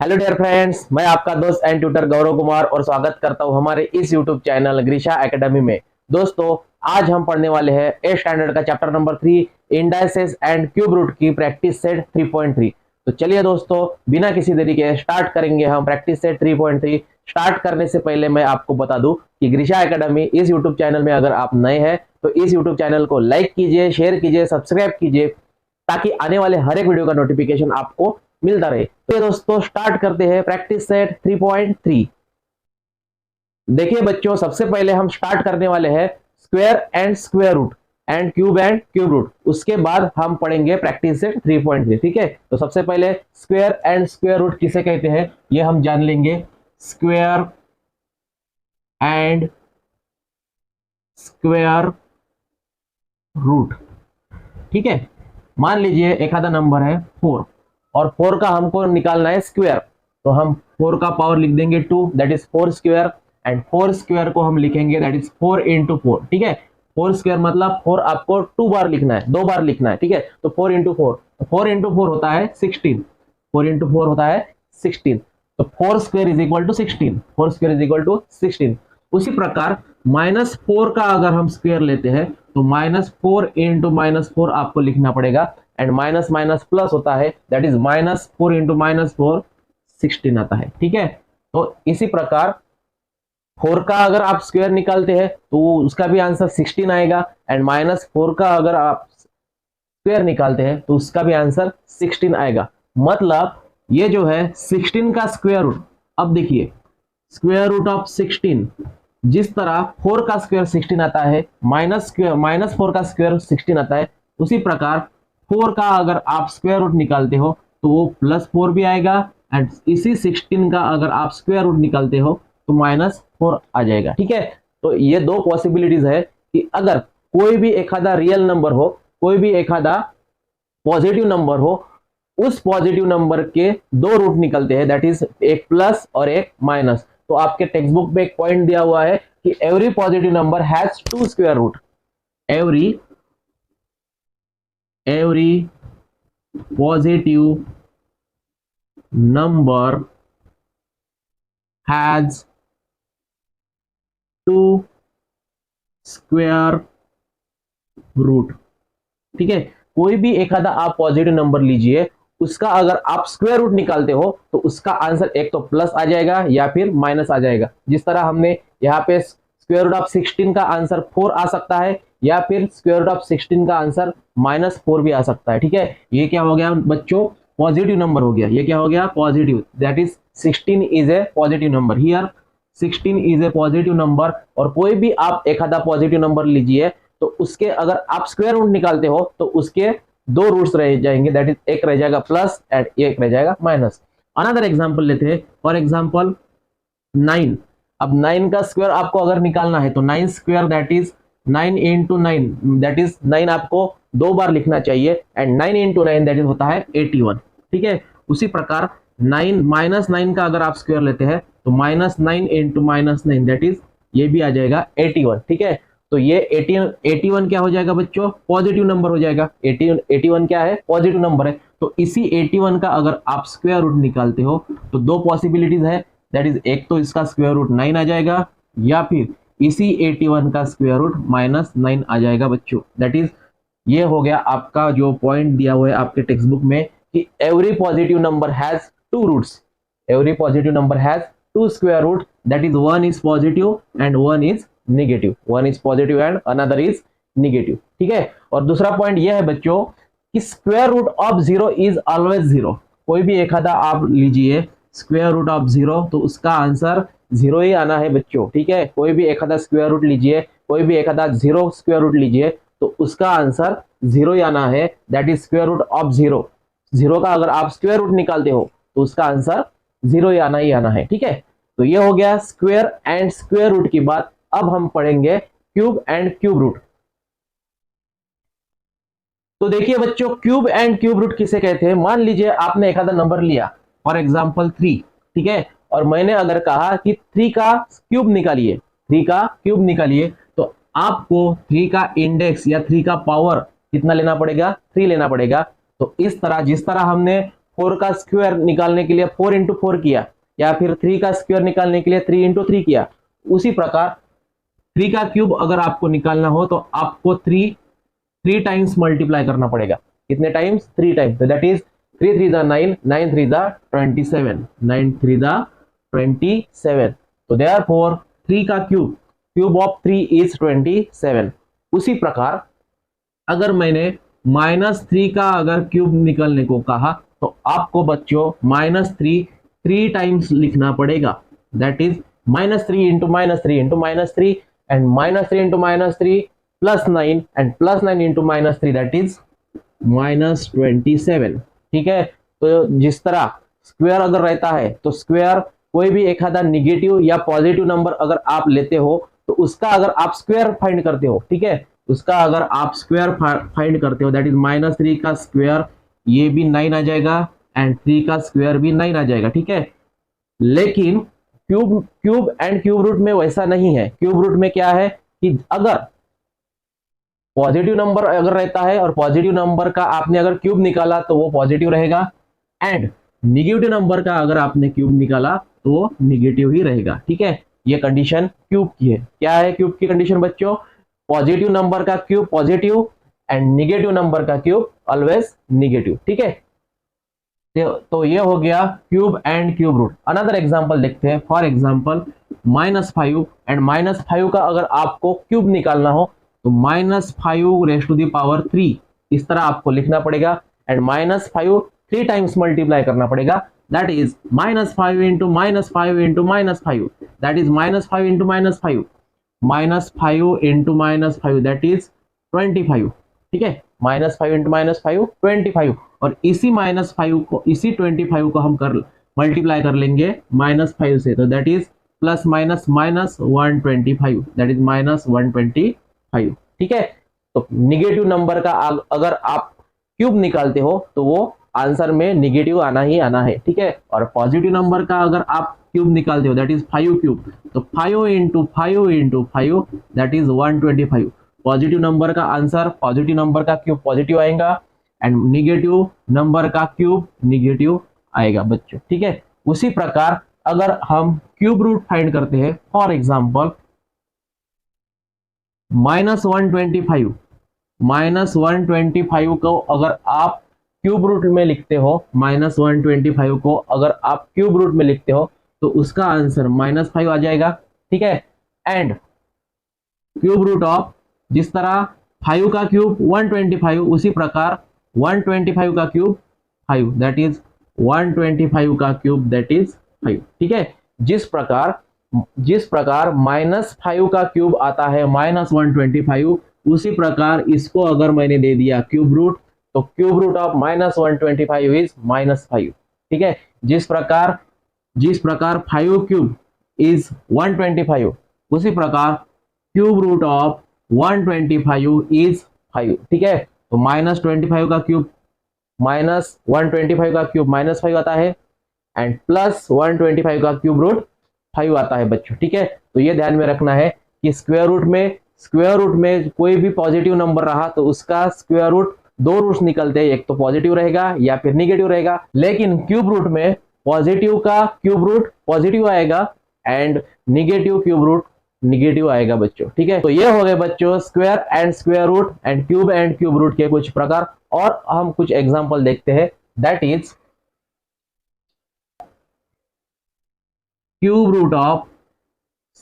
Hello dear friends, मैं आपका दोस्त एंड ट्यूटर गौरव कुमार और स्वागत करता हूं हमारे इस यूट्यूब चैनल ग्रीशा एकेडमी में। दोस्तों, आज हम पढ़ने वाले हैं ए स्टैंडर्ड का chapter number 3 indices and cube root की प्रैक्टिस सेट 3.3। तो चलिए दोस्तों, बिना किसी देरी के स्टार्ट करेंगे हम प्रैक्टिस सेट 3.3। स्टार्ट करने से पहले मैं आपको बता दूं कि ग्रीशा एकेडमी इस यूट्यूब चैनल में अगर आप नए हैं तो इस यूट्यूब चैनल को लाइक कीजिए, शेयर कीजिए, सब्सक्राइब कीजिए ताकि आने वाले हर एक वीडियो का नोटिफिकेशन आपको मिलता रहे। तो दोस्तों, स्टार्ट करते हैं प्रैक्टिस सेट 3.3। देखिए बच्चों, सबसे पहले हम स्टार्ट करने वाले हैं square and square root and cube root. उसके बाद हम पढ़ेंगे प्रैक्टिस सेट 3.3। ठीक है, तो सबसे पहले स्क्वायर एंड स्क्वायर रूट किसे कहते हैं ये हम जान लेंगे। Square and square root. ठीक है, मान लीजिए एक आधा नंबर है 4 और 4 का हमको निकालना है स्क्वायर, तो हम 4 का पावर लिख देंगे 2, that is 4 square, and 4 square को हम लिखेंगे दैट इज 4 इंटू 4। ठीक है, 4 स्क्वायर मतलब 4 आपको 2 बार लिखना है, 2 बार लिखना है। ठीक है, तो 4 इंटू 4, तो 4 इंटू 4 होता है 16। 4 इंटू 4 होता है 16, तो 4 square is equal to 16। 4 square is equal to 16। उसी प्रकार -4 का अगर हम स्क्वायर लेते हैं तो -4 इंटू -4 आपको लिखना पड़ेगा, एंड माइनस माइनस प्लस होता है, दैट इज -4 इंटू -4 16 आता है। ठीक है, तो इसी प्रकार 4 का अगर आप स्क्वायर निकालते हैं तो उसका भी आंसर 16 आएगा, एंड -4 का अगर आप स्क्वायर निकालते हैं तो उसका भी आंसर 16 आएगा। मतलब ये जो है 16 का स्क्वायर रूट, अब देखिए स्क्वायर रूट ऑफ 16, जिस तरह 4 का स्क्वायर 16 आता है, -4 का स्क्वायर 16 आता है, उसी प्रकार 4 का अगर आप स्क्वायर रूट निकालते हो तो वो +4 भी आएगा, एंड इसी 16 का अगर आप स्क्वायर रूट निकालते हो तो -4 आ जाएगा। ठीक है, तो ये दो पॉसिबिलिटीज है कि अगर कोई भी एक आधा रियल नंबर हो, कोई भी एक आधा पॉजिटिव नंबर हो, उस पॉजिटिव नंबर के दो रूट निकलते हैं, दैट इज एक प्लस और एक माइनस। तो आपके टेक्स्ट बुक में एक पॉइंट दिया हुआ है कि every positive number has 2 square root. Every positive number has 2 square root. ठीक है, कोई भी एक आधा आप पॉजिटिव नंबर लीजिए, उसका अगर आप स्क्वायर रूट निकालते हो तो उसका आंसर एक तो प्लस आ जाएगा या फिर माइनस आ जाएगा। जिस तरह हमने यहाँ पे स्क्वायर रूट ऑफ 16 का आंसर 4 आ सकता है, या फिर स्क्वायर रूट ऑफ 16 का आंसर -4 भी आ सकता है। ठीक है, ये क्या हो गया बच्चों, पॉजिटिव नंबर हो गया। ये क्या हो गया, positive, that is 16 is a positive number. Here 16 is a positive number. और कोई भी आप एक आधा पॉजिटिव नंबर लीजिए तो उसके अगर आप स्क्वायर रूट निकालते हो तो उसके दो रूट्स रह जाएंगे, दैट इज एक रह जाएगा प्लस एंड एक रह जाएगा माइनस। अनदर एग्जांपल लेते हैं, फॉर एग्जांपल 9। अब 9 का स्क्वायर आपको अगर निकालना है तो 9 square that is 9 into 9, that is 9 आपको 2 बार लिखना चाहिए, एंड 9 इंटू 9 दैट इज होता है 81। ठीक है, उसी प्रकार 9 -9 का अगर आप स्क्वायर लेते हैं तो -9 इंटू -9 दैट इज ये भी आ जाएगा 81। ठीक है, तो ये 81 क्या हो जाएगा बच्चों, पॉजिटिव नंबर हो जाएगा। 81 क्या है, पॉजिटिव नंबर है। तो इसी 81 का अगर आप स्क्वायर रूट निकालते हो तो दो पॉसिबिलिटीज है, दैट इज एक तो इसका स्क्वायर रूट 9 आ जाएगा, या फिर इसी 81 का स्क्वायर रूट -9 आ जाएगा बच्चों। दैट इज ये हो गया आपका जो पॉइंट दिया हुआ है आपके टेक्स्ट बुक में कि every positive number has 2 roots. Every positive number has 2 square root, that is 1 is positive and 1 is negative. 1 is positive and another is negative. ठीक है, और दूसरा पॉइंट यह है बच्चों कि square root of 0 is always 0। कोई भी एक आधा आप लीजिए स्क्वायर रूट ऑफ 0 तो उसका आंसर 0 ही आना है बच्चों। ठीक है, कोई भी एक आधा स्क्वायर रूट लीजिए, कोई भी एक आधा 0 स्क्वायर रूट लीजिए तो उसका आंसर 0 ही आना है, that is square root of 0। 0 का अगर आप स्क्वायर रूट निकालते हो तो उसका आंसर 0 ही आना है। ठीक है, तो ये हो गया स्क्वायर एंड स्क्वायर रूट की बात। अब हम पढ़ेंगे क्यूब एंड क्यूब रूट। तो देखिए बच्चों, क्यूब एंड क्यूब रूट किसे कहते हैं। मान लीजिए आपने एक आधा नंबर लिया, फॉर एग्जांपल 3। ठीक है, और मैंने अगर कहा कि 3 का क्यूब निकालिए, 3 का क्यूब निकालिए, तो आपको 3 का इंडेक्स या 3 का पावर कितना लेना पड़ेगा, 3 लेना पड़ेगा। तो इस तरह जिस तरह हमने 4 का स्क्वायर निकालने के लिए 4 इंटू 4 किया, या फिर 3 का स्क्वायर निकालने के लिए 3 इंटू 3 किया, उसी प्रकार 3 का क्यूब अगर आपको निकालना हो तो आपको 3 टाइम्स मल्टीप्लाई करना पड़ेगा। कितने टाइम्स? 3 टाइम्स। तो दैट इज 3 3 9, 9 3 27, 9 3 27। तो देयरफॉर 3 का क्यूब ऑफ 3 इज 27। उसी प्रकार अगर मैंने -3 का अगर क्यूब निकलने को कहा तो आपको बच्चों -3 टाइम्स लिखना पड़ेगा। That is -3 into -3 into -3 and -3 into -3 +9 and +9 into -3 that is -27। ठीक है, तो जिस तरह स्क्वायर अगर रहता है तो स्क्वायर कोई भी एक आधा निगेटिव या पॉजिटिव नंबर अगर आप लेते हो तो उसका अगर आप स्क्वायर फाइंड करते हो, ठीक है, उसका अगर आप स्क्वायर फाइंड करते हो दैट इज -3 का स्क्वायर, ये भी 9 आ जाएगा एंड 3 का स्क्वायर भी 9 आ जाएगा। ठीक है, लेकिन क्यूब एंड क्यूब रूट में वैसा नहीं है। क्यूब रूट में क्या है कि अगर पॉजिटिव नंबर अगर रहता है और पॉजिटिव नंबर का आपने अगर क्यूब निकाला तो वो पॉजिटिव रहेगा, एंड निगेटिव नंबर का अगर आपने क्यूब निकाला तो वो निगेटिव ही रहेगा। ठीक है, ये कंडीशन क्यूब की है। क्या है क्यूब की कंडीशन बच्चों? पॉजिटिव नंबर का cube positive and negative number का क्यूब ऑलवेज निगेटिव। ठीक है, तो ये हो गया cube and cube root. Another example देखते हैं। फॉर एग्जांपल -5 एंड -5 का अगर आपको क्यूब निकालना हो तो -5 रेज़ टू द पावर 3 इस तरह आपको लिखना पड़ेगा एंड -5 3 टाइम्स मल्टीप्लाई करना पड़ेगा। That is -5 into -5 into -5 that is -5 into -5 -5 into -5 that is 25। ठीक है, -5 इंटू -5 25, और इसी -5 को इसी 25 को हम कर मल्टीप्लाई कर लेंगे -5 से, तो that is plus minus -125 that is -125। ठीक है, तो निगेटिव नंबर का अगर आप क्यूब निकालते हो तो वो आंसर में निगेटिव आना ही आना है। ठीक है, और पॉजिटिव नंबर का अगर आप क्यूब निकालते हो दैट इज 5 क्यूब, तो 5 into 5 into 5 that is 125। Positive number का आंसर, पॉजिटिव नंबर का क्यूब पॉजिटिव आएगा एंड निगेटिव नंबर का क्यूब निगेटिव आएगा बच्चों। ठीक है, उसी प्रकार अगर हम क्यूब रूट फाइंड करते हैं, फॉर एग्जांपल -125 को अगर आप क्यूब रूट में लिखते हो, -125 को अगर आप क्यूब रूट में लिखते हो तो उसका आंसर -5 आ जाएगा। ठीक है, एंड क्यूब रूट ऑफ, जिस तरह 5 का क्यूब 125 उसी प्रकार 125 का क्यूब 5 दैट इज 125 का क्यूब दैट इज 5। ठीक है, जिस प्रकार -5 का क्यूब आता है -125, उसी प्रकार इसको अगर मैंने दे दिया क्यूब रूट तो क्यूब रूट ऑफ -125 इज -5। ठीक है, जिस प्रकार 5 क्यूब इज 125 उसी प्रकार क्यूब रूट ऑफ 125 इज 5। ठीक है, तो -25 का क्यूब -125 का क्यूब -5 आता है एंड प्लस 125 का क्यूब रूट 5 आता है बच्चों। ठीक है, तो ये ध्यान में रखना है कि स्क्वायर रूट में कोई भी पॉजिटिव नंबर रहा तो उसका स्क्वायर रूट 2 रूट्स निकलते हैं, एक तो पॉजिटिव रहेगा या फिर निगेटिव रहेगा, लेकिन क्यूब रूट में पॉजिटिव का क्यूब रूट पॉजिटिव आएगा and negative cube root negative आएगा बच्चों। ठीक है, तो ये हो गए बच्चों square and square root and cube root के कुछ प्रकार, और हम कुछ एग्जांपल देखते हैं। That is cube root of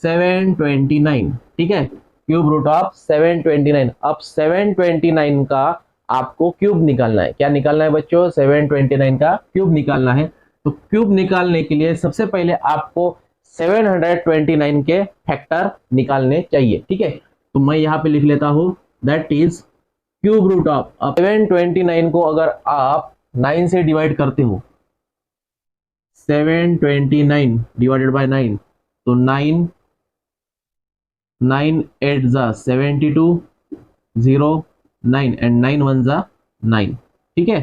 729। ठीक है, क्यूब रूट ऑफ 729। अब 729 का आपको क्यूब निकालना है। क्या निकालना है बच्चों? 729 का क्यूब निकालना है। तो क्यूब निकालने के लिए सबसे पहले आपको 729 के फैक्टर निकालने चाहिए। ठीक है, तो मैं यहाँ पे लिख लेता हूं that is cube root of 729 को अगर आप 9 से डिवाइड करते हो, 729 डिवाइडेड बाय 9, तो 9 8 जा 72, 0 9 एंड 9 1 जा 9। ठीक है,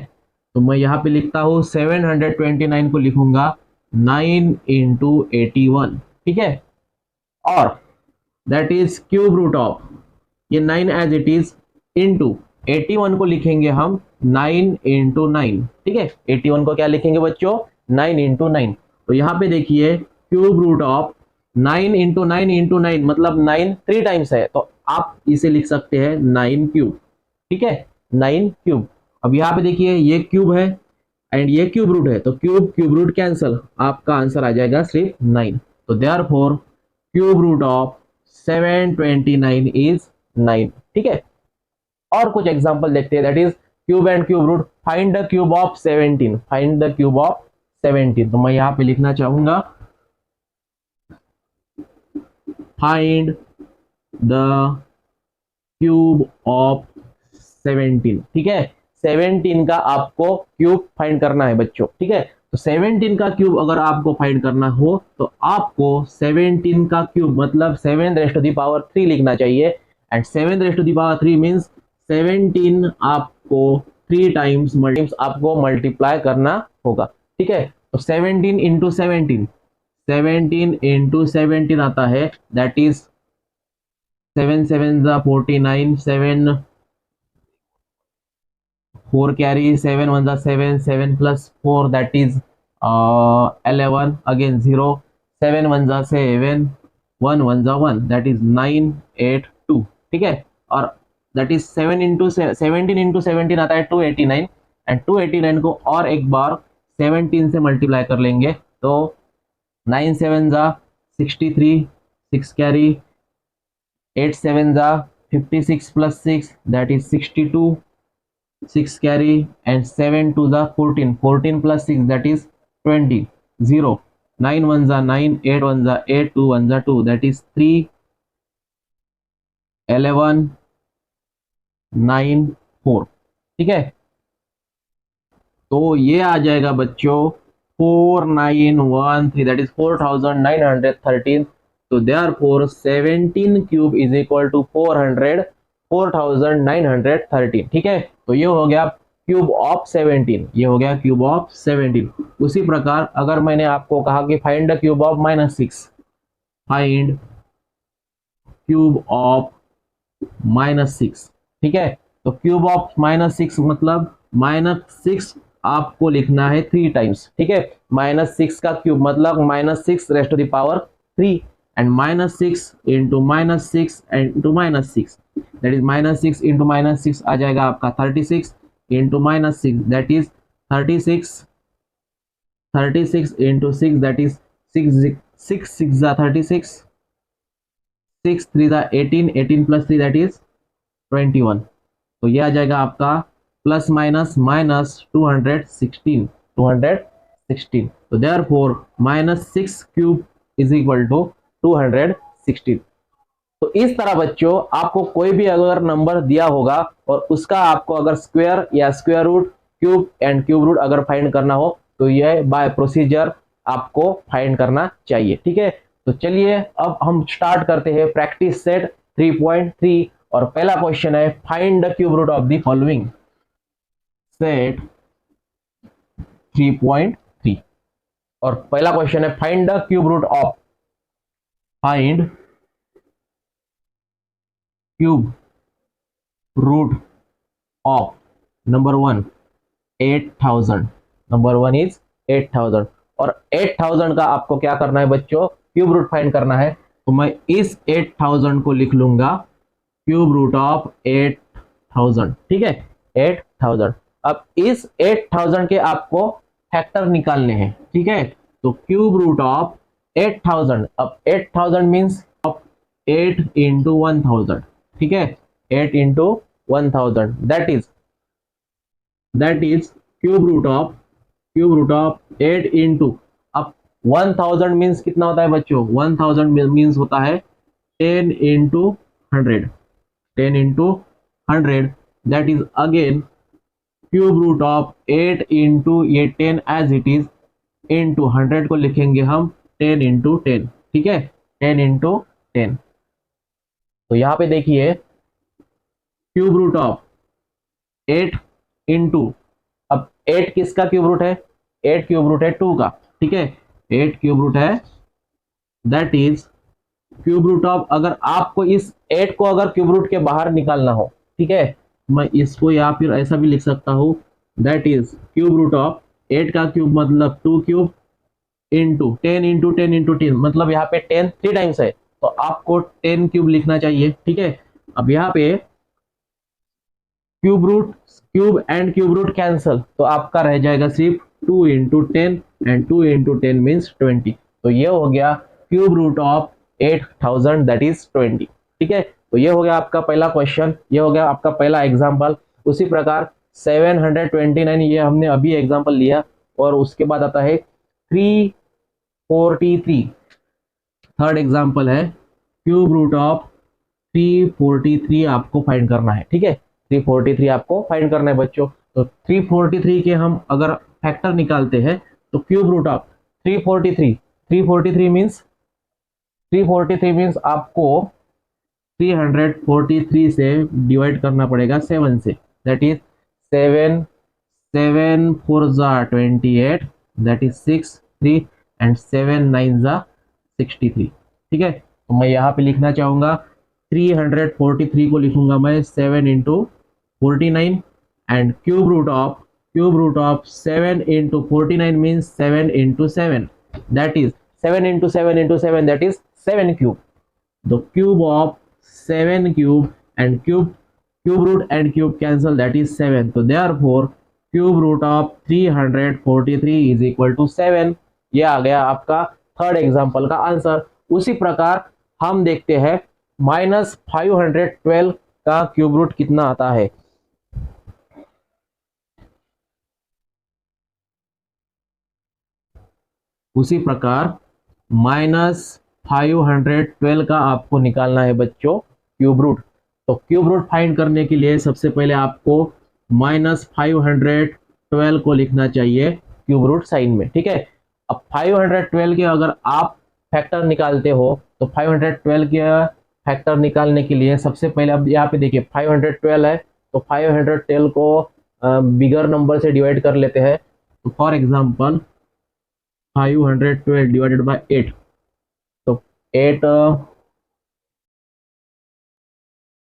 तो मैं यहाँ पे लिखता हूँ 729 को लिखूंगा 9 इंटू 81। ठीक है, और that is cube root of ये 9 एज इट इज इंटू 81 को लिखेंगे हम 9 इंटू 9, ठीक है। 81 को क्या लिखेंगे बच्चों, 9 इंटू 9। तो यहाँ पे देखिए cube root of 9 into 9 into 9 मतलब 9 3 टाइम्स है, तो आप इसे लिख सकते हैं 9 क्यूब, ठीक है, 9 क्यूब। अब यहाँ पे देखिए ये क्यूब है एंड ये क्यूब रूट है, तो क्यूब क्यूब रूट कैंसल, आपका आंसर आ जाएगा सिर्फ 9। तो therefore cube root of 729 is 9, ठीक है। और कुछ एग्जांपल देखते हैं, that is cube and cube root. Find the cube of 17, find the cube of 17। तो मैं यहाँ पे लिखना चाहूंगा फाइंड द क्यूब ऑफ 17, ठीक है। 17 का आपको क्यूब फाइंड करना है बच्चों, ठीक है। तो 17 का क्यूब अगर आपको फाइंड करना हो तो आपको 17 का क्यूब मतलब 7 रेज़ टू द पावर 3 लिखना चाहिए, and 7 raise to the power 3 means 17 आपको 3 टाइम्स आपको मल्टीप्लाई करना होगा, ठीक है। तो 17 इंटू 17, 17 इंटू 17 आता है, that is 7 7 49, 7 4 carry, 7 1 7, 7 plus 4 that is 11, again 0, 7 1 7, 1 1 1 that is 9 8 2, ठीक है। और that is 7 into 17 into 17 आता है 289, एंड 289 को और एक बार 17 से मल्टीप्लाई कर लेंगे तो 9 7 63, 6 carry, 8 7 56 plus 6 that is 62, 6 carry, and 7 to the 14, 14 plus 6 that is 20, 0, 9 1 9, 8 1 8, 2 1 2 that is 3, 11 9 4, ठीक है। तो ये आ जाएगा बच्चों 4913, that is 4913। तो therefore 17 cube is equal to 4913, ठीक है। तो ये हो गया क्यूब ऑफ 17, ये हो गया क्यूब ऑफ 17। उसी प्रकार अगर मैंने आपको कहा कि find the cube of -6, find cube of -6, ठीक है। तो क्यूब ऑफ -6 मतलब -6 आपको लिखना है 3 टाइम्स, ठीक है। -6 का क्यूब मतलब -6 raise to the power 3, and -6 into -6 into -6 that is -6 into -6 आ जाएगा आपका 36 into -6 that is 36, 36 into 6 that is 6 6 6 36, 6 3 18, 18 plus 3 that is 21। तो ये आ जाएगा आपका प्लस माइनस माइनस 216, 216। तो therefore -6 cube is equal to 216। तो इस तरह बच्चों आपको कोई भी अगर नंबर दिया होगा और उसका आपको अगर स्क्वायर या square root, cube and cube root अगर फाइंड करना हो तो यह बाय प्रोसीजर आपको फाइंड करना चाहिए, ठीक है। तो चलिए अब हम स्टार्ट करते हैं प्रैक्टिस सेट 3.3, और पहला क्वेश्चन है find the cube root of the following. Set 3.3 और पहला क्वेश्चन है find the cube root of, find cube root of number 1 8000, number 1 is 8000, और 8000 का आपको क्या करना है बच्चों, क्यूब रूट फाइंड करना है। तो मैं इस 8000 को लिख लूंगा क्यूब रूट ऑफ 8000, ठीक है, 8000। अब इस 8000 के आपको फैक्टर निकालने हैं, ठीक है। तो क्यूब रूट ऑफ 8000, अब 8000 मींस 8 इंटू 1000, ठीक है, 8 into 1000 that is cube root of 8 into, अब 1000 मींस कितना होता है बच्चों, 1000 मींस होता है 10 into 100, 10 into 100 that is again cube root of 8 into ये 10 एज इट इज इंटू 100 को लिखेंगे हम 10 इंटू 10, ठीक है, 10 इंटू 10। तो यहां पे देखिए क्यूब रूट ऑफ 8 इंटू, अब 8 किसका क्यूब रूट है, 8 क्यूब रूट है 2 का, ठीक है, 8 क्यूब रूट है that is cube root of, अगर आपको इस 8 को अगर क्यूब रूट के बाहर निकालना हो, ठीक है, मैं इसको या फिर ऐसा भी लिख सकता हूँ, that is cube root of 8 का क्यूब मतलब 2 क्यूब इंटू 10 इंटू 10 इंटू 10, मतलब यहाँ पे 10 3 टाइम्स है तो आपको 10 क्यूब लिखना चाहिए। ठीक है, अब यहाँ पे cube and cube root cancel, तो आपका रह जाएगा सिर्फ 2 इंटू 10 एंड 2 इंटू 10 मीन्स 20। तो ये हो गया cube root of 8000 that is 20। ठीक है, तो ये हो गया आपका पहला क्वेश्चन, ये हो गया आपका पहला एग्जाम्पल। उसी प्रकार 729 ये हमने अभी एग्जाम्पल लिया, और उसके बाद आता है 343, थर्ड एग्जाम्पल है क्यूब रूट ऑफ 343 आपको फाइंड करना है। ठीक है, 343 आपको फाइंड करना है बच्चों। तो 343 के हम अगर फैक्टर निकालते हैं तो क्यूब रूट ऑफ 343 मीन्स आपको 343 से डिवाइड करना पड़ेगा 7 से, that is 7 7 4 28, that is 6 3 and 7 9 63। ठीक है, तो मैं यहाँ पे लिखना चाहूंगा 343 को लिखूंगा मैं 7 into 49 and cube root of 7 into 49 means 7 into 7, that is 7 into 7 into 7 that is 7 cube. The cube of 7 cube and cube root and cube cancel that is 7, तो therefore cube root of 343 is equal to 7। ये आ गया आपका third example का answer. उसी प्रकार हम देखते हैं -512 का क्यूब रूट कितना आता है। उसी प्रकार -512 का आपको निकालना है बच्चों क्यूब रूट। तो क्यूब रूट फाइंड करने के लिए सबसे पहले आपको -512 को लिखना चाहिए क्यूब रूट साइन में। ठीक है, अब 512 के अगर आप फैक्टर निकालते हो तो 512 के फैक्टर निकालने के लिए सबसे पहले अब यहाँ पे देखिए 512 है, तो 512 को बिगर नंबर से डिवाइड कर लेते हैं। तो फॉर एग्जांपल 512 डिवाइडेड बाय 8, तो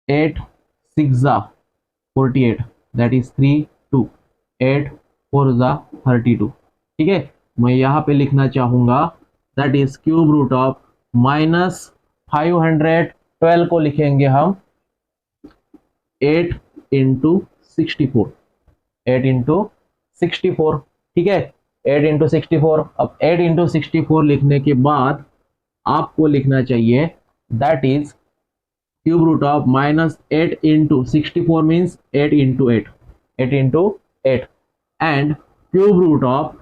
8 6 48, दैट इज 3 2 8 4 32। ठीक है, मैं यहाँ पे लिखना चाहूंगा that is cube root of -512 को लिखेंगे हम 8 इंटू 64, 8 इंटू 64। ठीक है, 8 इंटू 64। अब 8 इंटू 64 लिखने के बाद आपको लिखना चाहिए that is cube root of -8 into 64 means 8 into 8, 8 into 8 and cube root of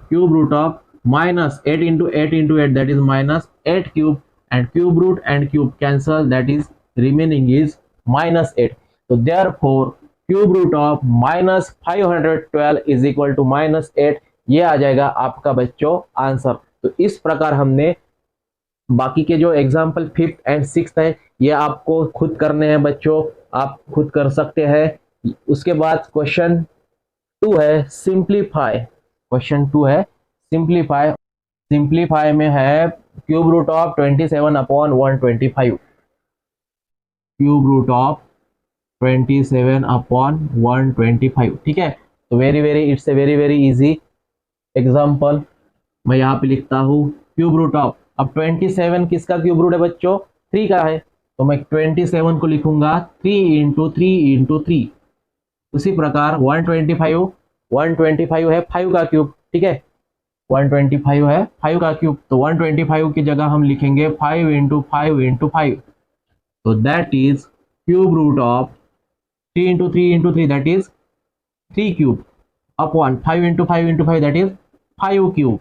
-8 into 8 into 8 that is -8 cube and cube root and cube cancel that is remaining is -8। तो therefore cube root of -512 is equal to -8, ये आ जाएगा आपका बच्चों answer. तो इस प्रकार हमने बाकी के जो एग्जाम्पल 5th एंड 6th है ये आपको खुद करने हैं बच्चों, आप खुद कर सकते हैं। उसके बाद क्वेश्चन 2 है सिंप्लीफाई। क्वेश्चन 2 है सिंप्लीफाई। सिंप्लीफाई में है cube root of 27/125, cube root of 27/125। ठीक है, तो it's a very easy example. मैं यहाँ पे लिखता हूँ क्यूब रूट ऑफ, अब 27 किसका क्यूब रूट है बच्चों? 3 का है, तो मैं 27 को लिखूंगा 3 इंटू 3 इंटू 3। उसी प्रकार 125 है 5 का क्यूब। ठीक है, 125 है 5 का क्यूब, तो 125 की जगह हम लिखेंगे 5 इंटू 5 इंटू 5, तो that is cube root of 3 into 3 into 3 that is 3 cube upon 5 into 5 into 5 that is 5 cube,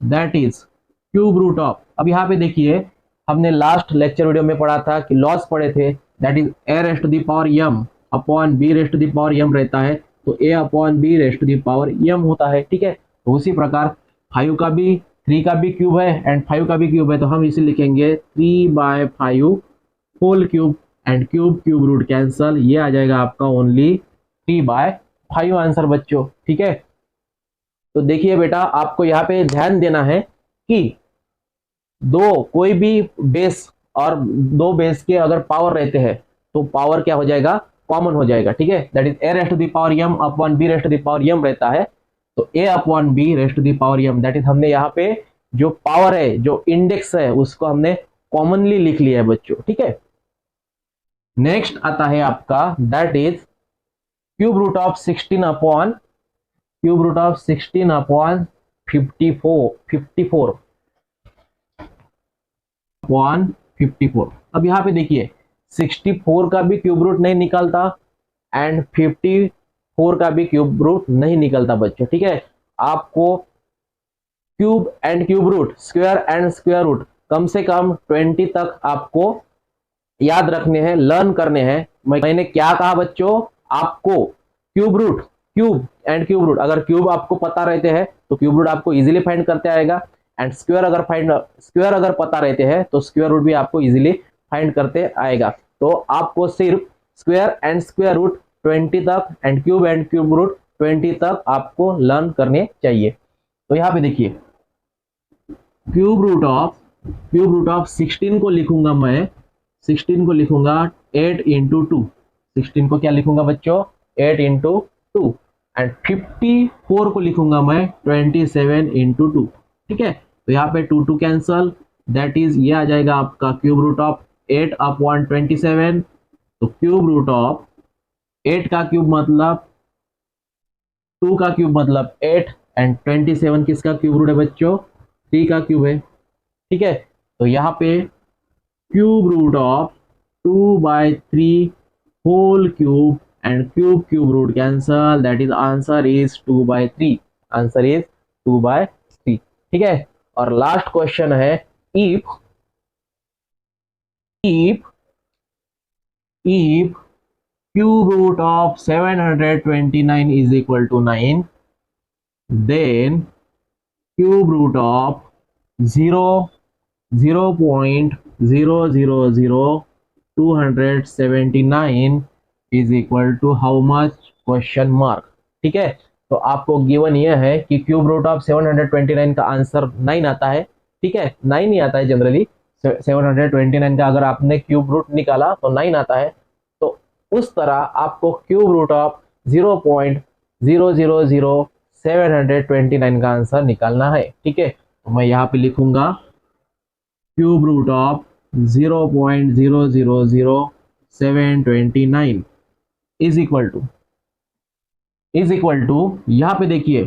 that is cube root of. अब यहाँ पे देखिए हमने लास्ट लेक्चर वीडियो में पढ़ा था कि लॉस पढ़े थे, that is a raised to the power m upon b raised to the power m रहता है, तो a upon b raised to the power m होता है। ठीक है, तो उसी प्रकार 5 का भी 3 का भी क्यूब है एंड 5 का भी क्यूब है, तो हम इसे लिखेंगे 3/5 whole cube and cube root cancel, ये आ जाएगा आपका ओनली 3/5 आंसर बच्चों। ठीक है, तो देखिए बेटा आपको यहाँ पे ध्यान देना है कि कोई भी बेस और 2 बेस के अगर पावर रहते हैं तो पावर क्या हो जाएगा कॉमन हो जाएगा, ठीक है। That is a raised to the power m upon b raised to the power m रहता है, तो a upon b raised to the power m, that is हमने यहाँ पे जो पावर है, जो इंडेक्स है, उसको हमने कॉमनली लिख लिया है बच्चों, ठीक है। नेक्स्ट आता है आपका that is cube root of 16 upon 54 upon 54। अब यहाँ पे देखिए 64 का भी क्यूब रूट नहीं निकलता एंड 54 का भी क्यूब रूट नहीं निकलता बच्चों, ठीक है। आपको cube and cube root, square and square root कम से कम 20 तक आपको याद रखने हैं, लर्न करने हैं। मैंने क्या कहा बच्चों, आपको cube root, cube and cube root, अगर क्यूब आपको पता रहते हैं तो क्यूब रूट आपको इजीली फाइंड करते आएगा, एंड स्क्वायर अगर पता रहते हैं तो स्क्वायर रूट भी आपको इजीली फाइंड करते आएगा। तो आपको सिर्फ स्क्वायर एंड स्क्वायर रूट 20 तक एंड क्यूब रूट 20 तक आपको लर्न करने चाहिए। तो यहाँ पे देखिए क्यूब रूट ऑफ 16 को लिखूंगा मैं, 16 को लिखूंगा 8 इंटू 2, 16 को क्या लिखूंगा बच्चों, 8 इंटू 2, एंड 54 को लिखूंगा मैं 27 इंटू 2, ठीक है। तो यहाँ पे 2 कैंसल, दैट इज ये आ जाएगा आपका क्यूब रूट ऑफ 8 अपॉन 27। तो क्यूब रूट ऑफ 8 का क्यूब मतलब 2 का क्यूब मतलब 8 एंड 27 किसका क्यूब रूट है बच्चों, 3 का क्यूब है, ठीक है। तो यहाँ पे cube root of 2/3 whole cube and cube root cancel, that is answer is 2/3, answer is 2/3, ठीक है। और लास्ट क्वेश्चन है if cube root of 729 is equal to 9, then cube root of 0.000279 is equal to how much, question mark, ठीक है। तो आपको given ये है कि क्यूब रूट ऑफ 729 का आंसर 9 आता है, ठीक है। 9 ही आता है जनरली, 729 का अगर आपने क्यूब रूट निकाला तो 9 आता है। तो उस तरह आपको क्यूब रूट ऑफ 0.000729 का आंसर निकालना है, ठीक है। तो मैं यहाँ पे लिखूंगा cube root of 0.000729 is equal to यहाँ पे देखिए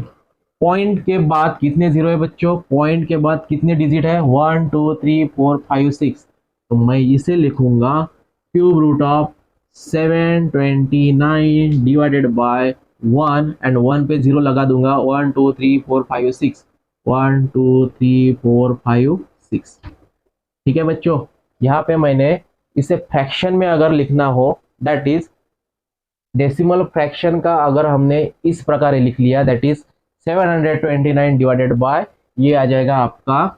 पॉइंट के बाद कितने जीरो है बच्चों, पॉइंट के बाद कितने डिजिट है, 1 2 3 4 5 6। तो मैं इसे लिखूंगा cube root of 729 divided by 1 and 1 पे 0 लगा दूंगा, 1 2 3 4 5 6, 1 2 3 4 5 6, ठीक है बच्चों। यहाँ पे मैंने इसे फ्रैक्शन में अगर लिखना हो, दैट इज डेसिमल फ्रैक्शन का अगर हमने इस प्रकार लिख लिया, दैट इज 729 डिवाइडेड बाय, ये आ जाएगा आपका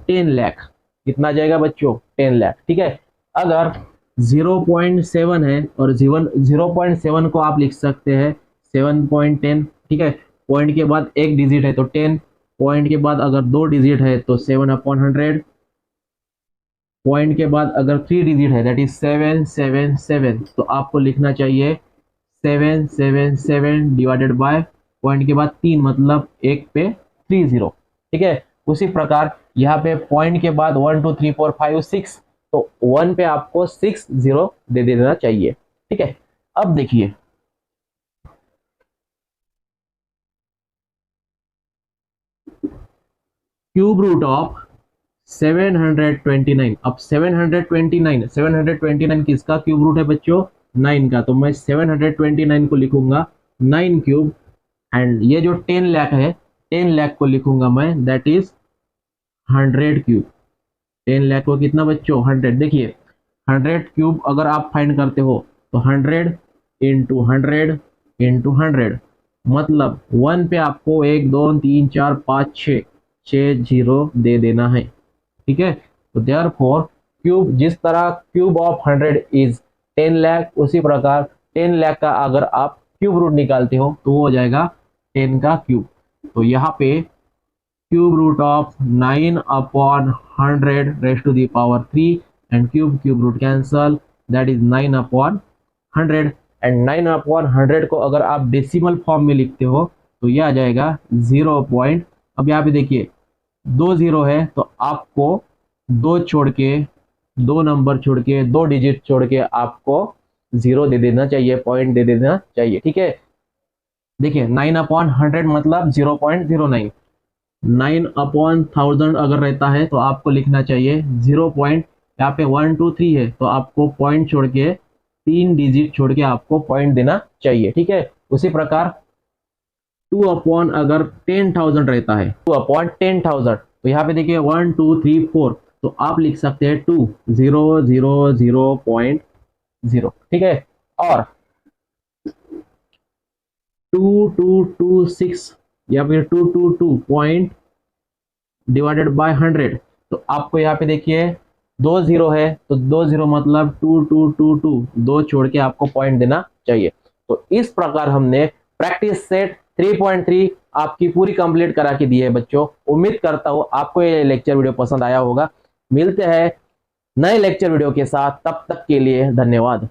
10 लाख। कितना आ जाएगा बच्चों, 10 लाख, ठीक है। अगर 0.7 है और 0.7 को आप लिख सकते हैं 7.10, ठीक है। पॉइंट के बाद एक डिजिट है तो 10, पॉइंट के बाद अगर 2 डिजिट है तो 7/100, पॉइंट के बाद अगर 3 डिजिट है दैट इज 777, तो आपको लिखना चाहिए 777 डिवाइडेड बाय पॉइंट के बाद 3 मतलब 1 पे 30, ठीक है। उसी प्रकार यहाँ पे पॉइंट के बाद 1 2 3 4 5 6, तो 1 पे आपको 60 दे देना चाहिए, ठीक है। अब देखिए क्यूब रूट ऑफ 729, अब 729 किसका क्यूब रूट है बच्चों, 9 का। तो मैं 729 को लिखूंगा 9 क्यूब, एंड ये जो 10 लाख है 10 लाख को लिखूंगा मैं दैट इज 100 क्यूब। 10 लाख को कितना बच्चों, 100। देखिए 100 क्यूब अगर आप फाइंड करते हो तो 100 इंटू 100 इंटू 100 मतलब 1 पे आपको 1 2 3 4 5 6 0 दे देना है, ठीक है। तो देयरफॉर क्यूब, जिस तरह क्यूब ऑफ 100 इज 10 लाख, उसी प्रकार 10 लाख का अगर आप क्यूब रूट निकालते हो तो वो हो जाएगा 10 का क्यूब। तो यहाँ पे cube root of 9/100 raised to the power 3 and cube root cancel, that is 9/100, and 9/100 को अगर आप डेसिमल फॉर्म में लिखते हो तो ये आ जाएगा 0 पॉइंट, अब यहाँ पे देखिए 2 0 है तो आपको दो छोड़ के, 2 नंबर छोड़ के, 2 डिजिट छोड़ के आपको 0 दे देना चाहिए, पॉइंट दे देना चाहिए। ठीक है, देखिए 9/100 मतलब 0.09, 9/1000 अगर रहता है तो आपको लिखना चाहिए 0 पॉइंट, यहाँ पे 1 2 3 है तो आपको पॉइंट छोड़ के 3 डिजिट छोड़ के आपको पॉइंट देना चाहिए। ठीक है, उसी प्रकार 2 अगर 10,000 रहता है, 2/10,000 तो यहाँ पे देखिए 1 2 3 4 तो आप लिख सकते हैं 2 0 0 0.0। ठीक है, और 2226 या फिर 222 पॉइंट डिवाइडेड बाय 100 तो आपको यहाँ पे देखिए 2 0 है तो 2 0 मतलब 2222, 2 छोड़ के आपको पॉइंट देना चाहिए। तो इस प्रकार हमने प्रैक्टिस सेट 3.3 आपकी पूरी कंप्लीट करा के दी है बच्चों। उम्मीद करता हूँ आपको ये लेक्चर वीडियो पसंद आया होगा। मिलते हैं नए लेक्चर वीडियो के साथ, तब तक के लिए धन्यवाद।